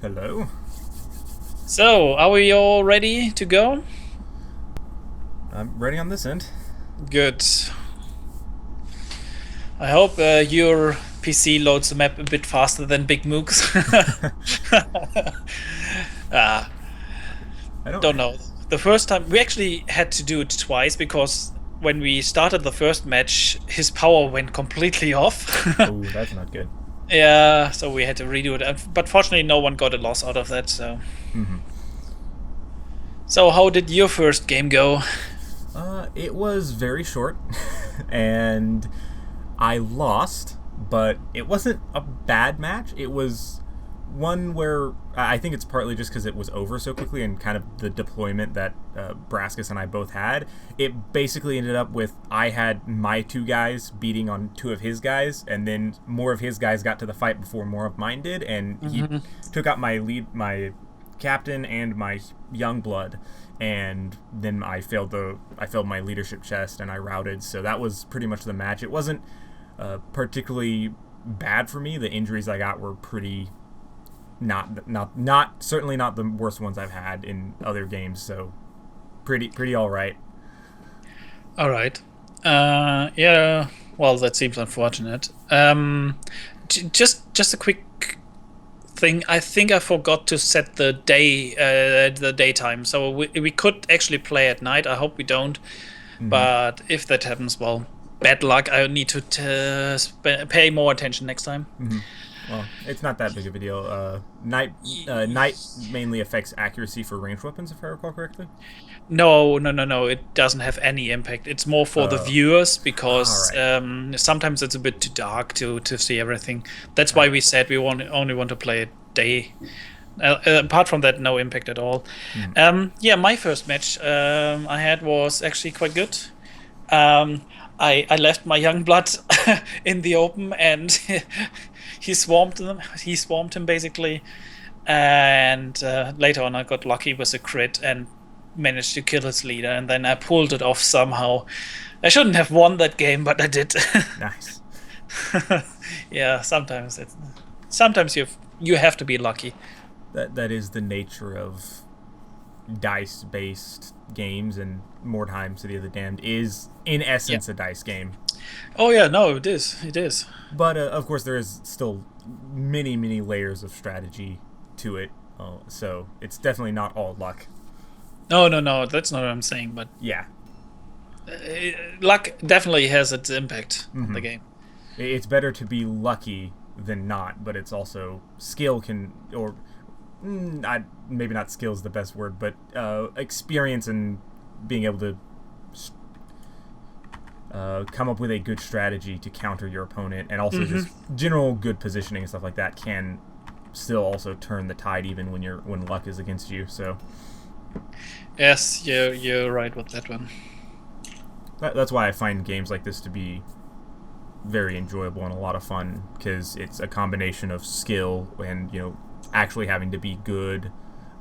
Hello. So, are we all ready to go? I'm ready on this end. Good. I hope your PC loads the map a bit faster than Big Mook's. Ah, I don't. don't know. The first time we actually had to do it twice because when we started the first match, his power went completely off. Oh, that's not good. Yeah, so we had to redo it. But fortunately, no one got a loss out of that. hmm So how did your first game go? It was very short, and I lost, but it wasn't a bad match. It was one where I think it's partly just because it was over so quickly and kind of the deployment that Braskus and I both had. It basically ended up with I had my two guys beating on two of his guys, and then more of his guys got to the fight before more of mine did, and he Mhm. took out my captain and my young blood, and then I failed my leadership chest and I routed. So that was pretty much the match. It wasn't particularly bad for me. The injuries I got were pretty not certainly not the worst ones I've had in other games. So pretty all right. All right. Yeah. Well, that seems unfortunate. Just a quick thing. I think I forgot to set the daytime, so we could actually play at night. I hope we don't. Mm-hmm. But if that happens, well, bad luck. I need to pay more attention next time. Mm-hmm. Well, it's not that big of a deal. Night mainly affects accuracy for ranged weapons, if I recall correctly. No, no, no, no. It doesn't have any impact. It's more for the viewers All because right. sometimes it's a bit too dark to see everything. That's why Uh, we said we only want to play it day. Apart from that, no impact at all. mm, Yeah, my first match I had was actually quite good. Um, I left my young blood in the open and he swarmed them. He swarmed him basically, and later on I got lucky with a crit and managed to kill his leader. And then I pulled it off somehow. I shouldn't have won that game, but I did. nice. Yeah, sometimes you have to be lucky. That is the nature of dice based games, and Mordheim City of the Damned is in Yeah. essence a dice game. Oh yeah, no, it is. It is. But of course, there is still many layers of strategy to it. So it's definitely not all luck. No, no, no. That's not what I'm saying. But Yeah, luck definitely has its impact on the game. it's better to be lucky than not, but it's also skill can or maybe not skill is the best word, but experience and being able to come up with a good strategy to counter your opponent, and also just general good positioning and stuff like that can still also turn the tide even when luck is against you. So Yes, you're right with that one. that's why I find games like this to be very enjoyable and a lot of fun, because it's a combination of skill and actually having to be good,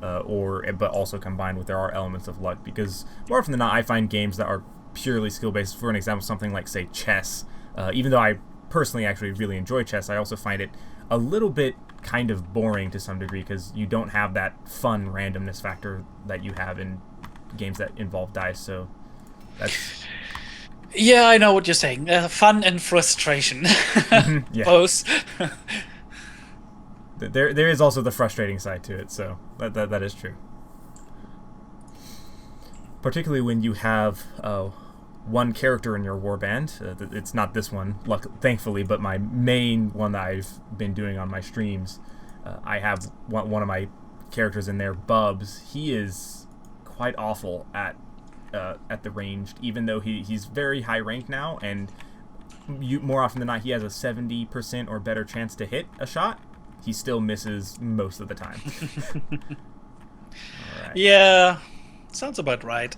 but also combined with there are elements of luck, because more often than not I find games that are purely skill based. For an example, something like say chess. Even though I personally actually really enjoy chess, I also find it a little bit kind of boring to some degree, because you don't have that fun randomness factor that you have in games that involve dice. So that's Yeah, I know what you're saying. Fun and frustration, yeah. both. There is also the frustrating side to it. So that is true. Particularly when you have one character in your warband. It's not this one, thankfully, but my main one that I've been doing on my streams. I have one of my characters in there, Bubs. He is quite awful at the ranged, even though he's very high ranked now, and more often than not he has a 70% or better chance to hit a shot. He still misses most of the time. All right. Yeah, sounds about right.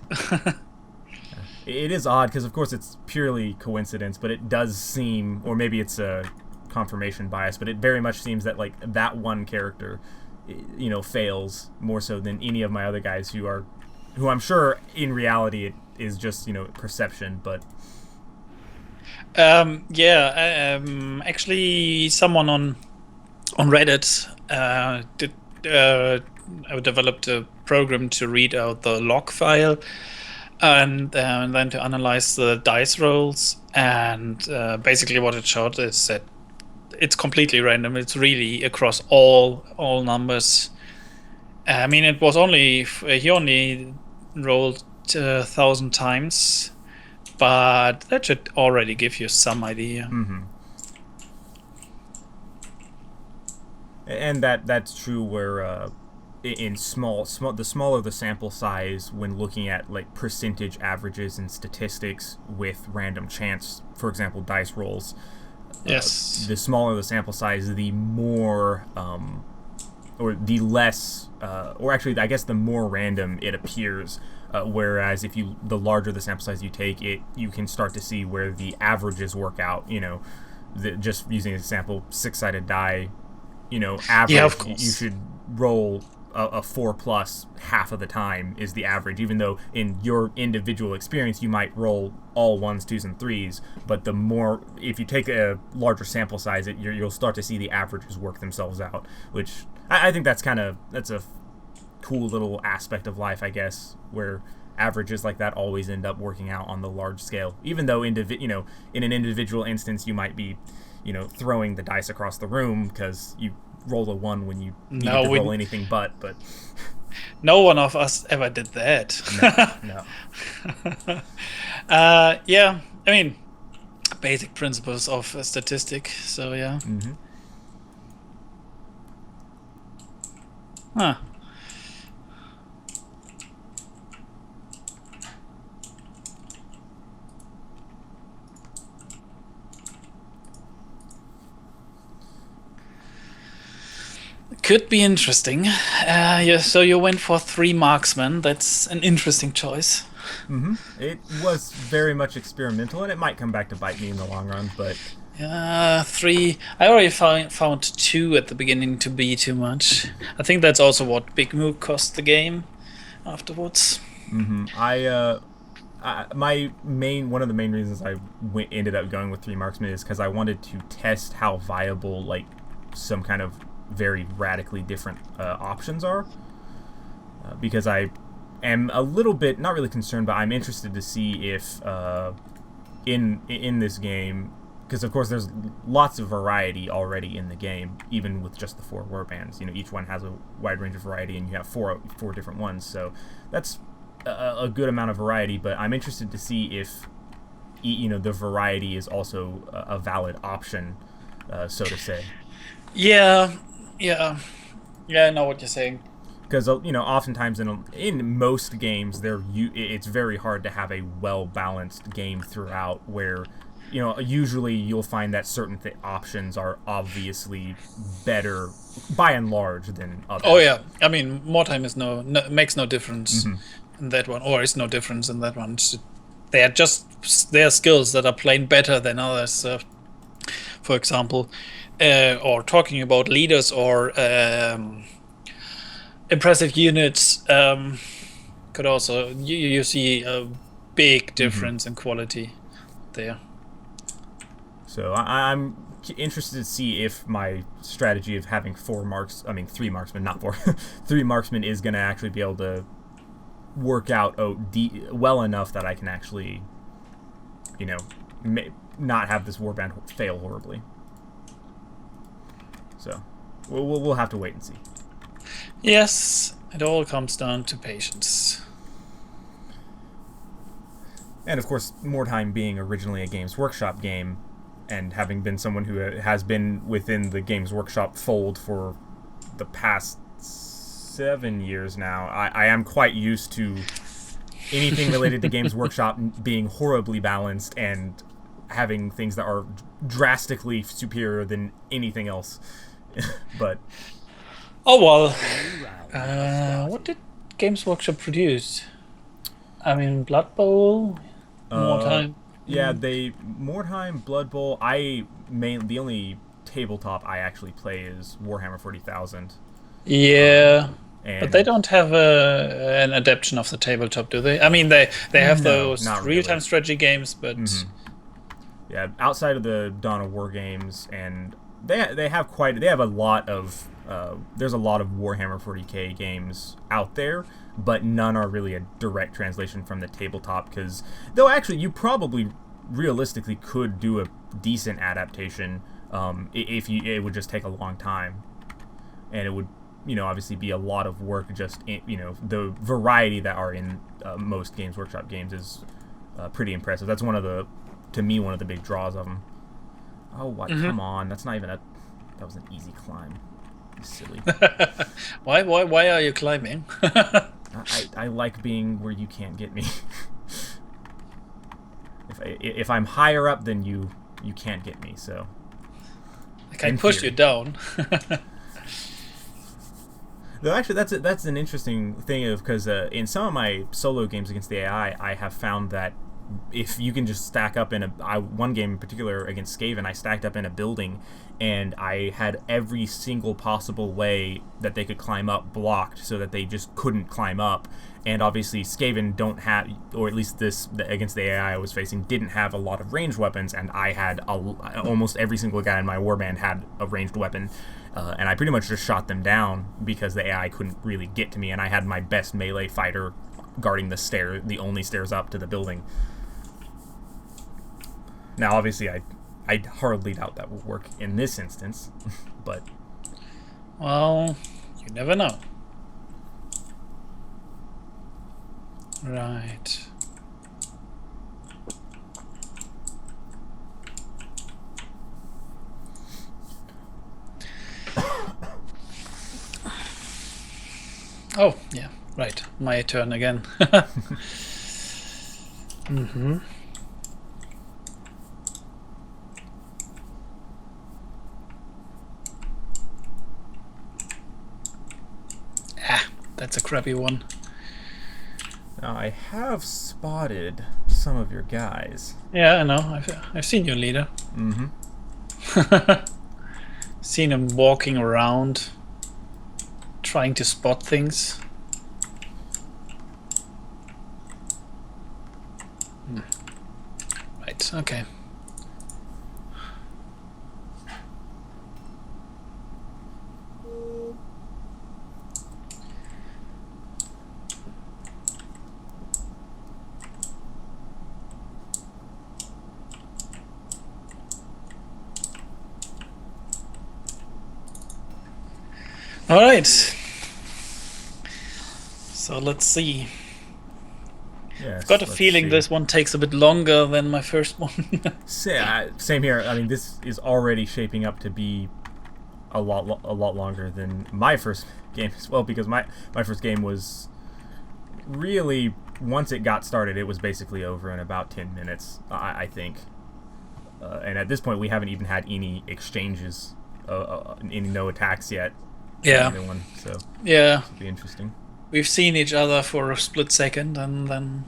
It is odd because, of course, it's purely coincidence, but it does seem, or maybe it's a confirmation bias, but it very much seems that like that one character, fails more so than any of my other guys who I'm sure in reality it is just perception, but Yeah. Actually, someone on Reddit did developed a program to read out the log file and then to analyze the dice rolls. And basically, what it showed is that it's completely random. It's really across all numbers. I mean, it was only he only rolled 1,000 times, but that should already give you some idea. Mm-hmm. And that's true where in small the smaller the sample size when looking at like percentage averages and statistics with random chance, for example, dice rolls. Yes. The smaller the sample size, the more or the less, or actually, I guess the more random it appears. Whereas if the larger the sample size you take, you can start to see where the averages work out. Just using an example, 6-sided die. Average. Yeah, of course. You should roll a 4+ half of the time is the average. Even though in your individual experience you might roll all 1s, 2s, and 3s, but the more if you take a larger sample size, you'll start to see the averages work themselves out. Which I think that's a cool little aspect of life, I guess, where averages like that always end up working out on the large scale. Even though in an individual instance you might be throwing the dice across the room because you rolled a 1 when you needed to roll anything but no one of us ever did that. No. Yeah, I mean, basic principles of a statistic, so yeah. Mm-hmm. Huh. Could be interesting. Yeah, so you went for 3 marksmen. That's an interesting choice. Mm-hmm. It was very much experimental, and it might come back to bite me in the long run, but 3. I already found 2 at the beginning to be too much. I think that's also what Big Mook cost the game afterwards. Mm-hmm. One of the main reasons I ended up going with 3 marksmen is because I wanted to test how viable like some kind of very radically different options are, because I am a little bit not really concerned, but I'm interested to see if in this game, because of course there's lots of variety already in the game, even with just the 4 warbands. Each one has a wide range of variety, and you have four different ones, so that's a good amount of variety. But I'm interested to see if the variety is also a valid option, so to say. Yeah, I know what you're saying. Because oftentimes in most games, it's very hard to have a well-balanced game throughout. Where usually you'll find that certain options are obviously better by and large than others. Oh yeah, I mean, Mordheim is makes no difference in that one, or is no difference in that one. They are just their skills that are playing better than others. For example. Or talking about leaders or impressive units, could also you see a big difference in quality there. So I'm interested to see if my strategy of having 3 marksmen, not 4, 3 marksmen is going to actually be able to work out well enough that I can actually, not have this warband fail horribly. So, we'll have to wait and see. Yes, it all comes down to patience. And of course, Mordheim being originally a Games Workshop game, and having been someone who has been within the Games Workshop fold for the past 7 years now, I am quite used to anything related to Games Workshop being horribly balanced and having things that are drastically superior than anything else. But well, what did Games Workshop produce? I mean, Blood Bowl, Mordheim. Yeah, Mordheim, Blood Bowl. The only tabletop I actually play is Warhammer 40,000. Yeah, but they don't have an adaptation of the tabletop, do they? I mean, they have those real-time strategy games, but yeah, outside of the Dawn of War games, and they have a lot of there's a lot of Warhammer 40k games out there, but none are really a direct translation from the tabletop. Because though actually you probably realistically could do a decent adaptation, if it would just take a long time, and it would obviously be a lot of work. Just the variety that are in most Games Workshop games is pretty impressive. That's to me one of the big draws of them. Oh, what? Come on, that's not even that was an easy climb. You silly. Why are you climbing? I like being where you can't get me. If I'm higher up than you can't get me. So I can push you down. Though actually, that's an interesting thing, because in some of my solo games against the AI, I have found that if you can just stack up in one game in particular against Skaven, I stacked up in a building, and I had every single possible way that they could climb up blocked, so that they just couldn't climb up. And obviously, Skaven don't have, or at least against the AI I was facing, didn't have a lot of ranged weapons, and I had almost every single guy in my warband had a ranged weapon. And I pretty much just shot them down because the AI couldn't really get to me, and I had my best melee fighter guarding the only stairs up to the building. Now, obviously, I hardly doubt that will work in this instance, but... Well, you never know. Right. Oh, yeah, right. My turn again. That's a crappy one. Now, I have spotted some of your guys. Yeah, I know. I've seen your leader. Seen him walking around, trying to spot things. Right, okay. All right. So let's see. Yes, I've got a feeling this one takes a bit longer than my first one. Same here. I mean, this is already shaping up to be a lot longer than my first game as well, because my first game was really, once it got started, it was basically over in about 10 minutes, I think. And at this point, we haven't even had any exchanges, no attacks yet. Yeah. Either one, so yeah, it'll be interesting. We've seen each other for a split second, and then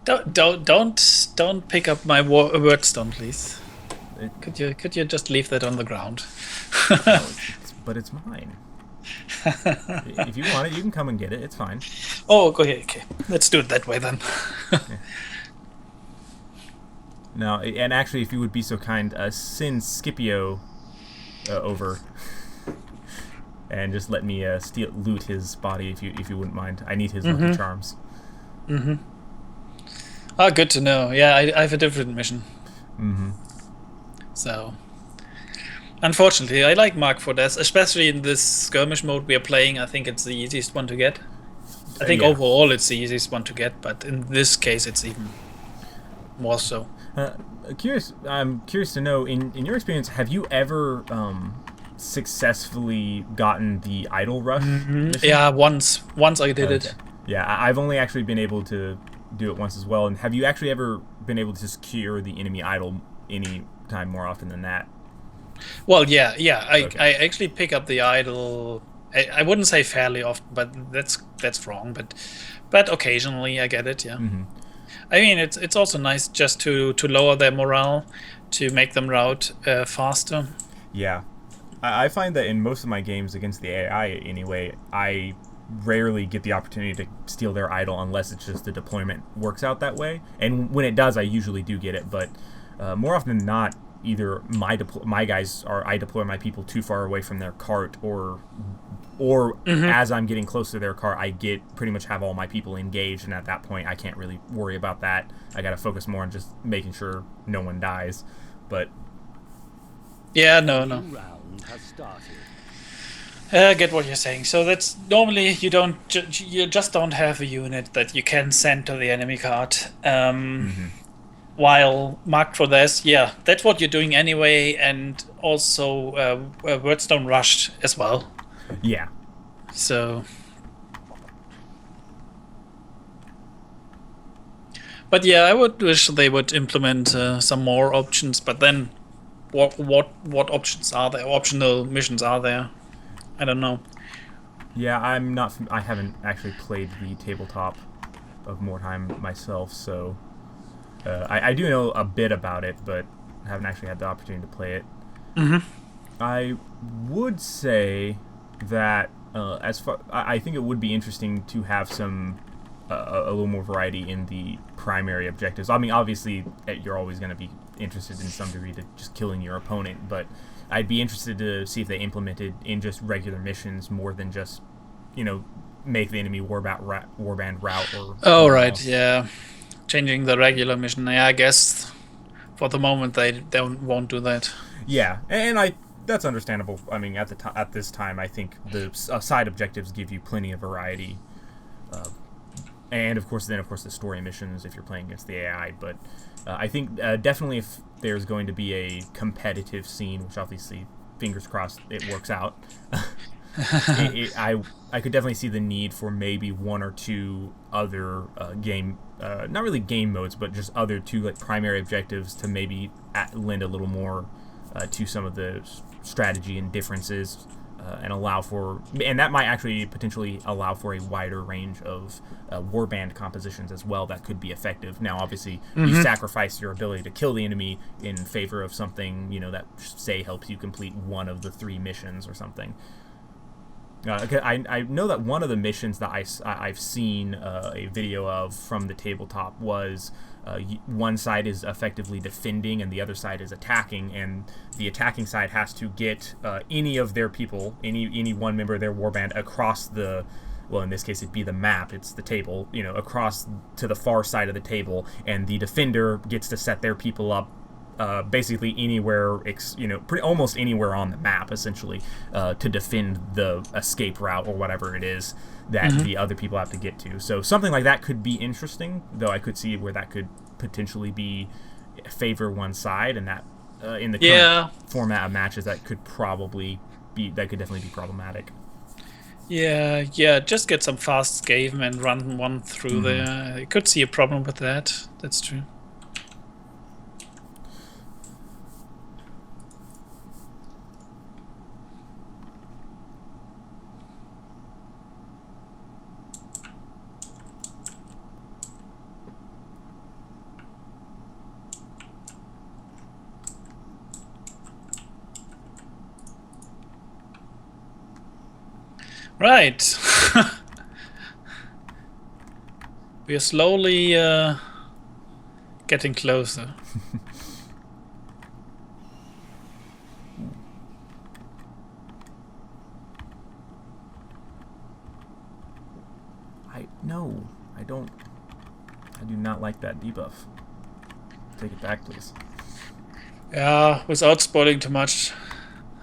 don't pick up my wordstone, please. Could you just leave that on the ground? But it's mine. If you want it, you can come and get it. It's fine. Oh, okay. Let's do it that way then. Yeah. Now, and actually, if you would be so kind, send Scipio over, and just let me loot his body if you wouldn't mind. I need his lucky charms. Ah, good to know. Yeah, I have a different mission. So, unfortunately, I like Mark for this, especially in this skirmish mode we are playing. I think it's the easiest one to get. I think overall it's the easiest one to get, but in this case it's even more so. I'm curious to know, in your experience, have you ever successfully gotten the idol rush mission? Yeah, once I did it. Yeah, I've only actually been able to do it once as well. And have you actually ever been able to secure the enemy idol any time more often than that? Well, yeah. I actually pick up the idol. I wouldn't say fairly often, but that's wrong. But occasionally I get it. Yeah. I mean, it's also nice just to lower their morale, to make them route faster. Yeah, I find that in most of my games against the AI, anyway, I rarely get the opportunity to steal their idol unless it's just the deployment works out that way. And when it does, I usually do get it. But more often than not, either my guys are I deploy my people too far away from their cart, or as I'm getting close to their cart, I pretty much have all my people engaged, and at that point I can't really worry about that. I got to focus more on just making sure no one dies. But yeah, no. I get what you're saying. So that's normally you just don't have a unit that you can send to the enemy cart. While marked for this, yeah, that's what you're doing anyway, and also Wordstone rushed as well. Yeah. So, but yeah, I would wish they would implement some more options. But then, what options are there? Optional missions are there? I don't know. Yeah, I haven't actually played the tabletop of Mordheim myself, so I do know a bit about it, but haven't actually had the opportunity to play it. I would say that I think it would be interesting to have some a little more variety in the primary objectives. I mean, obviously, you're always going to be interested in some degree to just killing your opponent, but I'd be interested to see if they implemented in just regular missions more than just, make the enemy warband route or. Oh right, yeah, changing the regular mission. Yeah, I guess for the moment they won't do that. Yeah, and that's understandable. I mean, at this time, I think the side objectives give you plenty of variety, and of course the story missions if you're playing against the AI. But I think definitely if there's going to be a competitive scene, which obviously, fingers crossed, it works out. I could definitely see the need for maybe one or two other game, not really game modes, but just other two like primary objectives to maybe lend a little more to some of the strategy and differences, and that might actually potentially allow for a wider range of warband compositions as well that could be effective. Now, obviously, you sacrifice your ability to kill the enemy in favor of something, that say helps you complete one of the 3 missions or something. I know that one of the missions that I've seen a video of from the tabletop was one side is effectively defending and the other side is attacking, and the attacking side has to get any of their people, any one member of their warband across well, in this case it'd be the map, it's the table, across to the far side of the table, and the defender gets to set their people up basically anywhere, almost anywhere on the map, essentially, to defend the escape route or whatever it is that the other people have to get to. So something like that could be interesting, though I could see where that could potentially favor one side, and that in the current format of matches that could definitely be problematic. Yeah, just get some fast scave and run one through there. I could see a problem with that. That's true. Right. We are slowly getting closer. I do not like that debuff. Take it back, please. Yeah, without spoiling too much.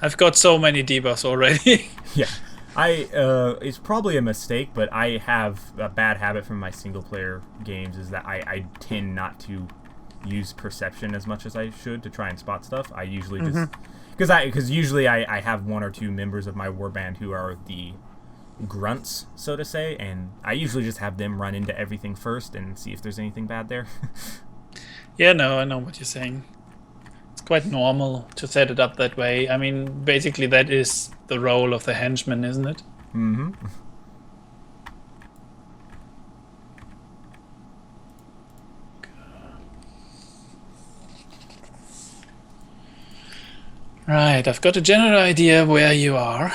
I've got so many debuffs already. Yeah. It's probably a mistake, but I have a bad habit from my single-player games is that I tend not to use perception as much as I should to try and spot stuff. I usually just... Because usually I have one or two members of my warband who are the grunts, so to say, and I usually just have them run into everything first and see if there's anything bad there. Yeah, no, I know what you're saying. It's quite normal to set it up that way. I mean, basically that is the role of the henchman, isn't it? Mm-hmm. Right, I've got a general idea where you are.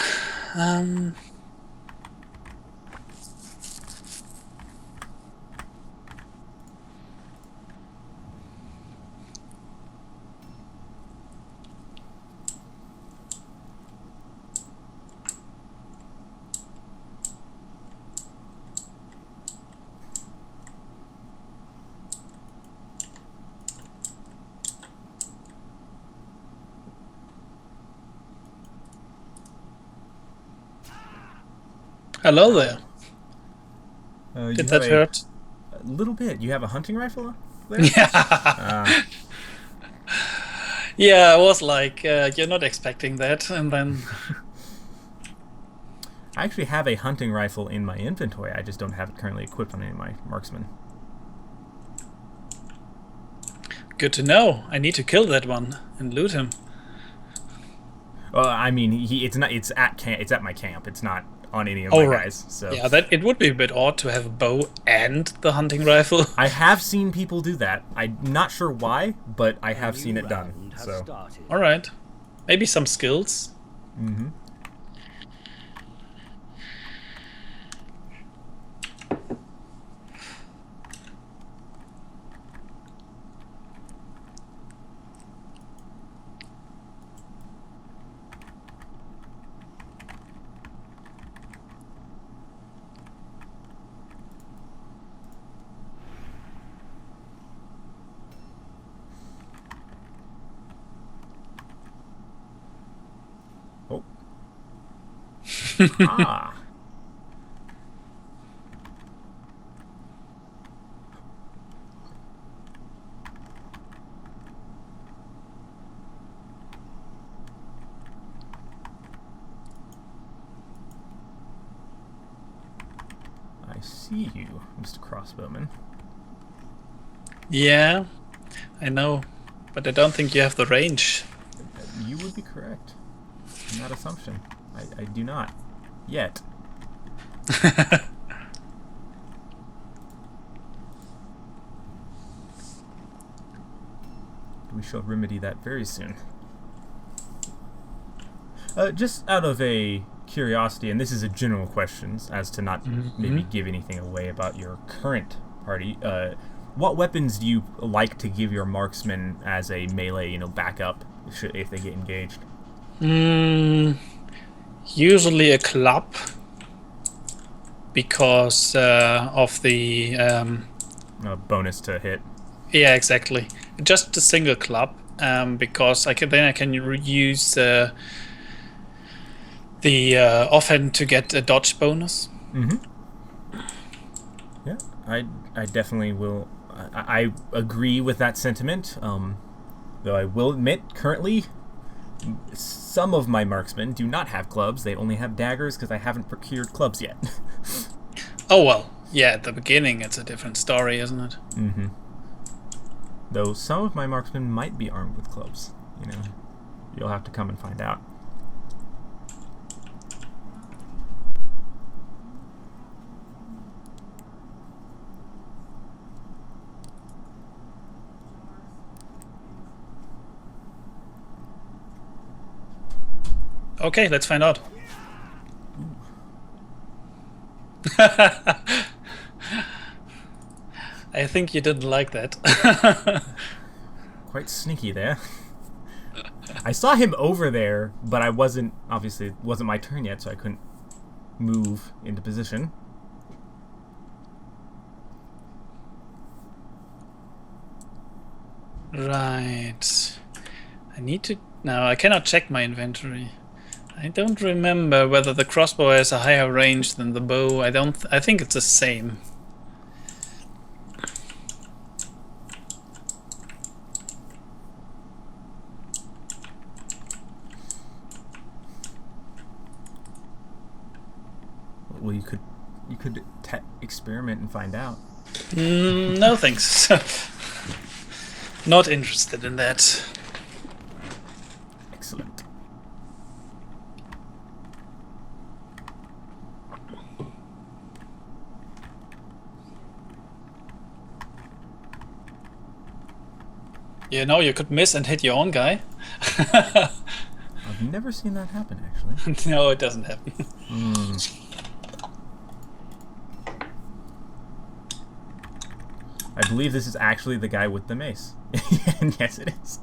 Hello there. You Did have that hurt? a little bit. You have a hunting rifle there? Yeah. Yeah, I was like, you're not expecting that, and then. I actually have a hunting rifle in my inventory. I just don't have it currently equipped on any of my marksmen. Good to know. I need to kill that one and loot him. Well, I mean, it's at my camp. It's not on any of Oh, my right. guys. So Yeah, that it would be a bit odd to have a bow and the hunting rifle. I have seen people do that. I'm not sure why, but I have seen it done. So All right, maybe some skills. Mm-hmm. Oh. Ah. I see you, Mr. Crossbowman. Yeah, I know, but I don't think you have the range. You would be correct in that assumption. I do not. Yet. We shall remedy that very soon. Just out of a curiosity, and this is a general question, as to not maybe give anything away about your current party, what weapons do you like to give your marksmen as a melee, backup if they get engaged? Usually a club, because of the Bonus to hit. yeah, exactly. Just a single club, because I can use the offhand to get a dodge bonus. Yeah, I definitely will. I agree with that sentiment. Though I will admit, currently, some of my marksmen do not have clubs. They only have daggers because I haven't procured clubs yet. Oh well, yeah. At the beginning, it's a different story, isn't it? Though some of my marksmen might be armed with clubs. You'll have to come and find out. Okay, let's find out. I think you didn't like that. Quite sneaky there. I saw him over there, but obviously it wasn't my turn yet, so I couldn't move into position. Right. I cannot check my inventory. I don't remember whether the crossbow has a higher range than the bow. I think it's the same. Well, you could experiment and find out. No thanks. Not interested in that. Excellent. You could miss and hit your own guy. I've never seen that happen, actually. No, it doesn't happen. I believe this is actually the guy with the mace. And yes, it is.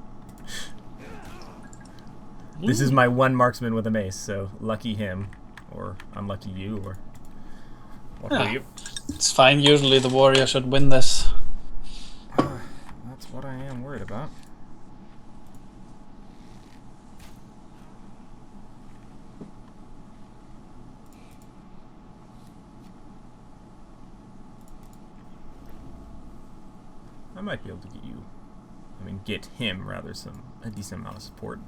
This is my one marksman with a mace, so lucky him. Or unlucky you, or what are you? It's fine. Usually the warrior should win this. That's what I am worried about. might be able to get you. I mean, get him rather a decent amount of support.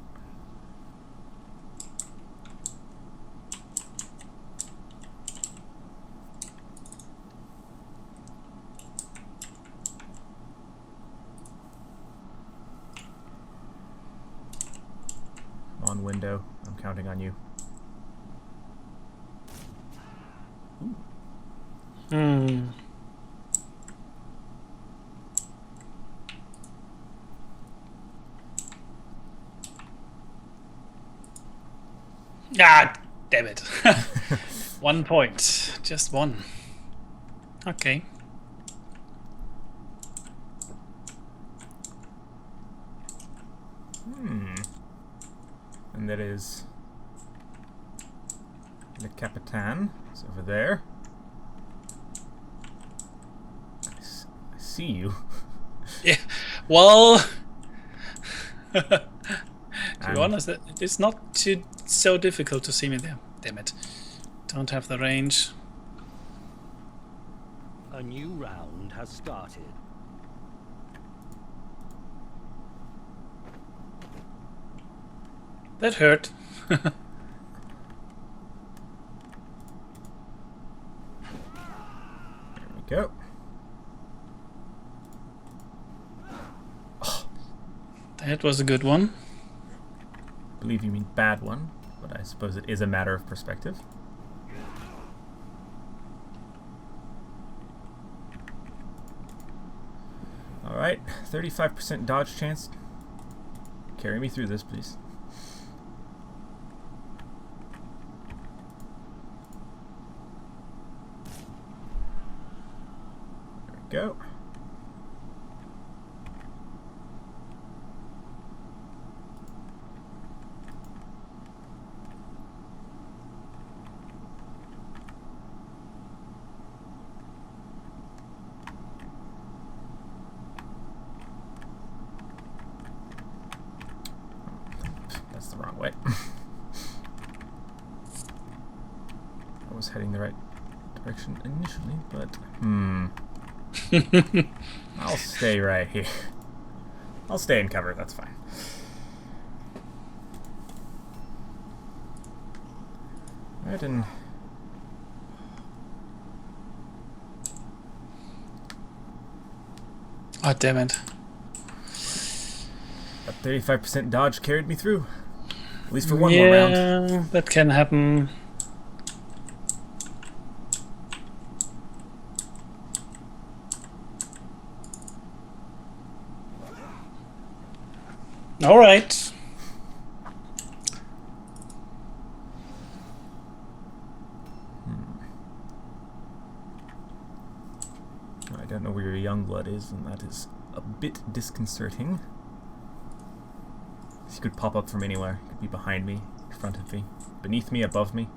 Come on, window. I'm counting on you. Hmm. Ah, damn it. 1 point. Just one. Okay. And that is the Capitan. It's over there. I see you. Yeah. Well, to be honest, it's not so difficult to see me there. Damn it. Don't have the range. A new round has started. That hurt. There we go. That was a good one. I believe you mean bad one, but I suppose it is a matter of perspective. Alright, 35% dodge chance. Carry me through this, please. There we go. That's the wrong way. I was heading the right direction initially, but I'll stay right here. I'll stay in cover, that's fine. Right, and Oh, damn it. that 35% dodge carried me through. At least for one more round. Yeah, that can happen. All right. I don't know where your young blood is, and that is a bit disconcerting. He could pop up from anywhere. He could be behind me, in front of me, beneath me, above me.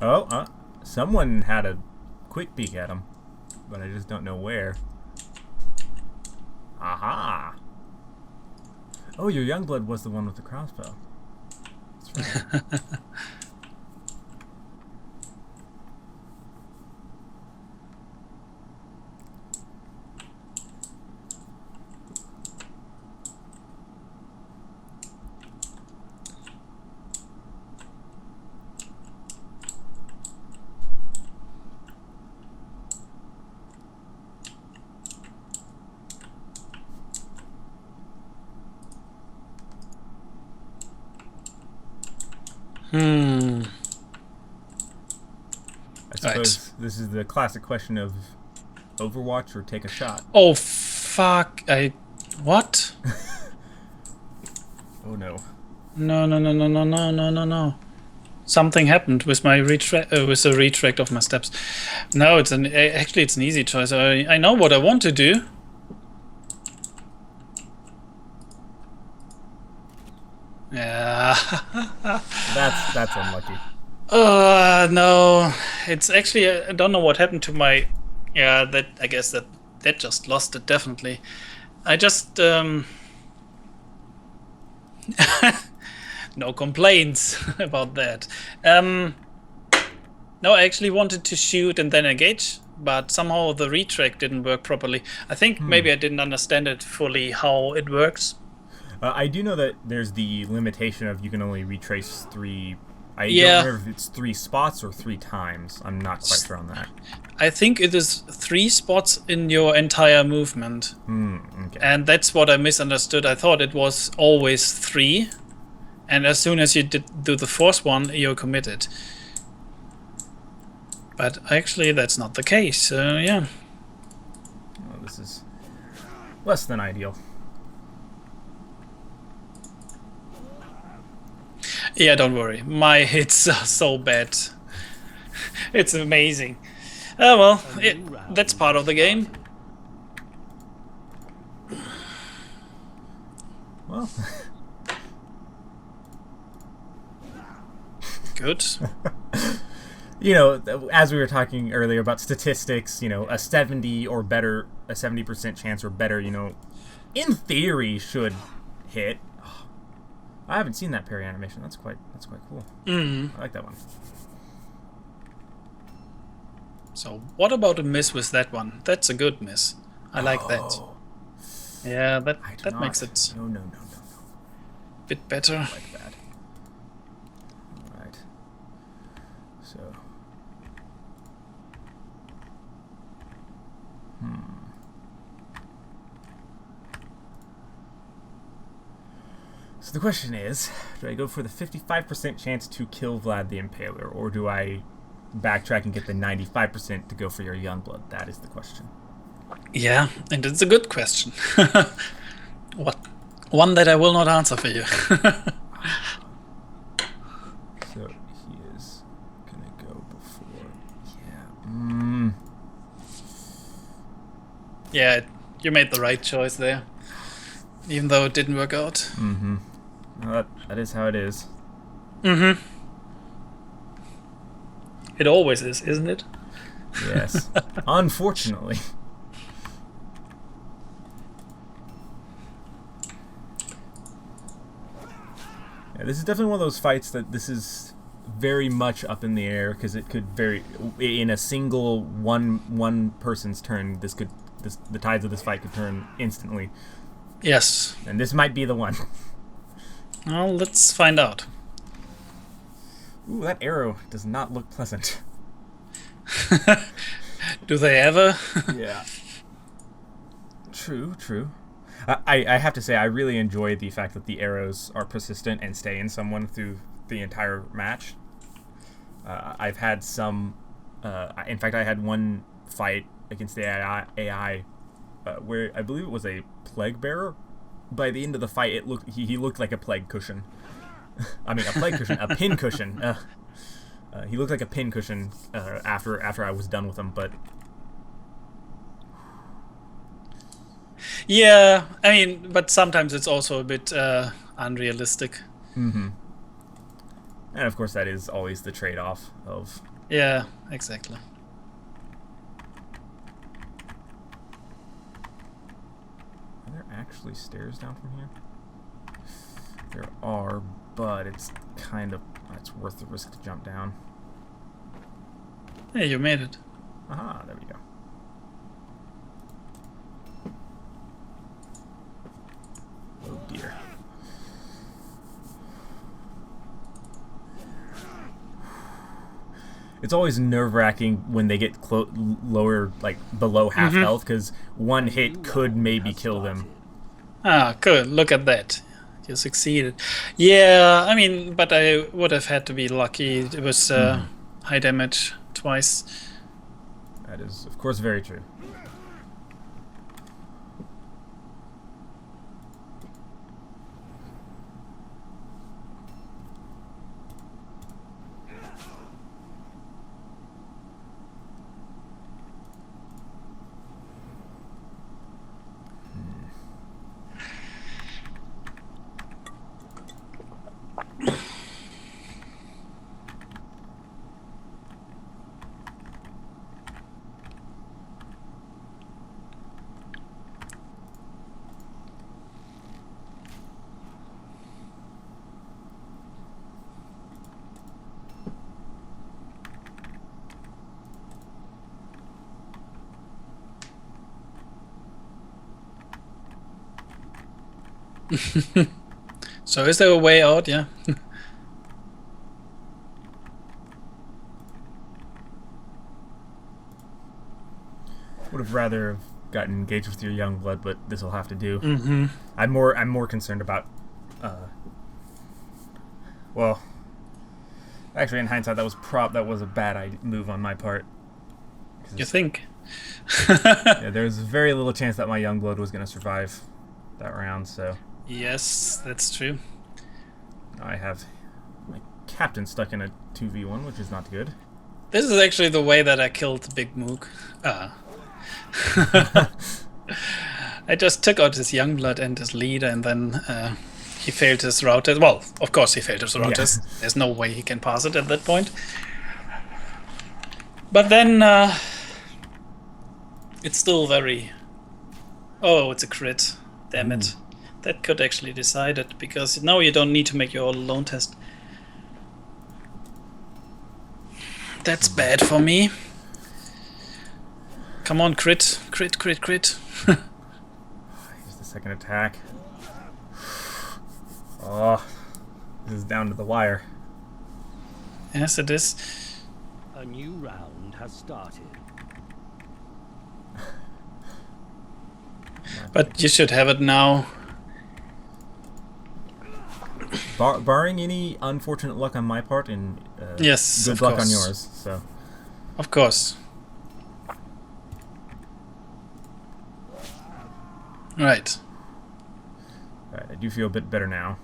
Oh, someone had a quick peek at him, but I just don't know where. Aha! Oh, your young blood was the one with the crossbow. That's right. I suppose this is the classic question of Overwatch or take a shot. Oh, fuck. What? Oh no. No. Something happened with my with the retract of my steps. No, actually it's an easy choice. I know what I want to do. Yeah. That's unlucky. No. It's actually I don't know what happened to my. Yeah, I guess that just lost it definitely. I just no complaints about that. No, I actually wanted to shoot and then engage, but somehow the retrack didn't work properly. I think maybe I didn't understand it fully how it works. I do know that there's the limitation of you can only retrace 3. I Yeah. don't remember if it's 3 spots or 3 times. I'm not quite sure on that. I think it is 3 spots in your entire movement. Okay. And that's what I misunderstood. I thought it was always 3. And as soon as you do the 4th one, you're committed. But actually, that's not the case. So, yeah. Well, this is less than ideal. Yeah, don't worry. My hits are so bad. It's amazing. Oh, well, that's part of the game. Well, Good. you know, as we were talking earlier about statistics, you know, a 70 or better, a 70% chance or better, you know, in theory should hit. Oh, I haven't seen that parry animation. That's quite cool. I like that one. So, what about a miss with that one? That's a good miss. I like that. Oh, Yeah, I do that not. makes it No. a bit better. Like that. All right. So. So the question is, do I go for the 55% chance to kill Vlad the Impaler, or do I backtrack and get the 95% to go for your Youngblood? That is the question. Yeah, and it's a good question. What? One that I will not answer for you. So he is gonna go before. Yeah. Yeah, you made the right choice there. Even though it didn't work out. Well, that is how it is. It always is, isn't it? Yes. Unfortunately. Yeah, this is definitely one of those fights that this is very much up in the air, because it could in a single one person's turn, the tides of this fight could turn instantly, Yes. and this might be the one. Well, let's find out. Ooh, that arrow does not look pleasant. Do they ever? Yeah. True. I have to say, I really enjoy the fact that the arrows are persistent and stay in someone through the entire match. I've had some... in fact, I had one fight against the AI where I believe it was a plague bearer. By the end of the fight, he looked like a plague cushion. I mean, a plague cushion, a pin cushion. He looked like a pin cushion after I was done with him, but... Yeah, I mean, but sometimes it's also a bit unrealistic. And of course, that is always the trade-off of... Yeah, exactly. Are there actually stairs down from here? There are, but it's worth the risk to jump down. Hey, you made it. Aha, there we go. Oh dear. It's always nerve-wracking when they get lower, like below half health, because one hit could maybe kill them. Ah, good. Look at that. You succeeded. Yeah, I mean, but I would have had to be lucky. It was high damage twice. That is, of course, very true. So is there a way out? Yeah. Would have rather have gotten engaged with your young blood, but this will have to do. Mm-hmm. I'm more concerned about. Well, actually, in hindsight, that was a bad move on my part. You think? Yeah, there's very little chance that my young blood was going to survive that round. So Yes, that's true. now I have my captain stuck in a 2v1, which is not good. This is actually the way that I killed Big Mook. I just took out his young blood and his leader, and then he failed his route test. Well, of course he failed his route test. There's no way he can pass it at that point. But then it's still very... Oh, it's a crit. Damn it. That could actually decide it, because now you don't need to make your all-alone test. That's bad for me. Come on, crit. Crit, crit, crit. Here's the second attack. Oh, this is down to the wire. Yes, it is. A new round has started. But you should have it now. Barring any unfortunate luck on my part, and Yes, good of luck course. on yours. So Of course. Right. alright, I do feel a bit better now.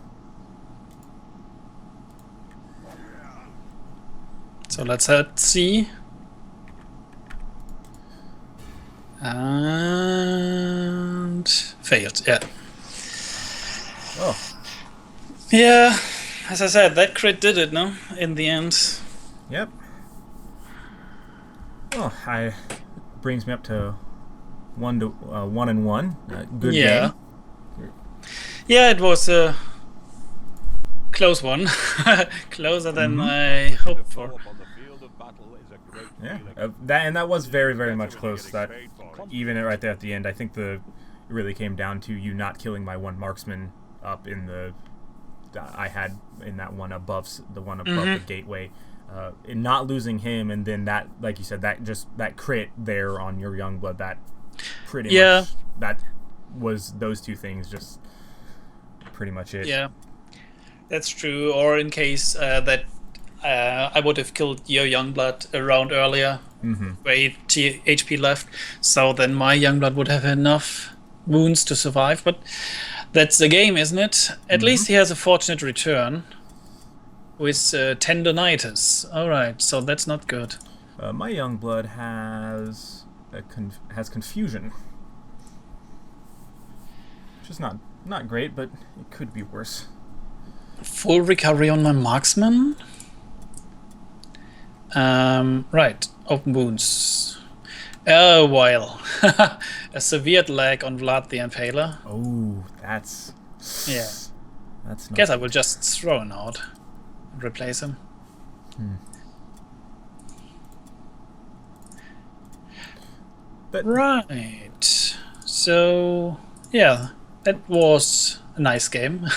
So let's see. And failed. Yeah. Oh, Yeah. As I said, that crit did it, no? In the end. yep. Oh, brings me up to 1-1. Good Yeah. game. Yeah, it was a close one. Closer than Mhm. I hoped for. Yeah, that was very, very much close. That even right there at the end, I think it really came down to you not killing my one marksman up in the I had in that one above the gateway, and not losing him, and then that, like you said, that crit there on your young blood, that pretty much that was those two things, just pretty much it. Yeah, that's true. Or in case that I would have killed your Youngblood a round earlier, where 8 HP left, so then my Youngblood would have enough wounds to survive. But that's the game, isn't it? At least he has a fortunate return with tendonitis. All right, so that's not good. My young blood has confusion, which is not great, but it could be worse. Full recovery on my marksman. Right, open wounds. Oh, well. A severe lag on Vlad the Impaler. Oh, that's not Guess I will just throw him out and replace him. But Right. So, yeah, that was a nice game.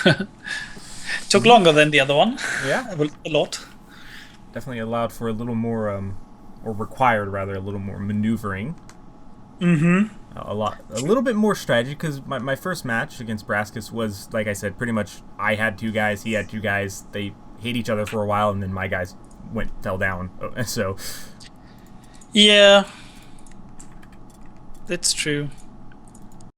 Took longer than the other one. yeah, A lot. definitely allowed for a little more, or required rather, a little more maneuvering. A little bit more strategy, because my first match against Braskus was, like I said, pretty much I had 2 guys, he had 2 guys. They hate each other for a while, and then my guys fell down. So Yeah. That's true.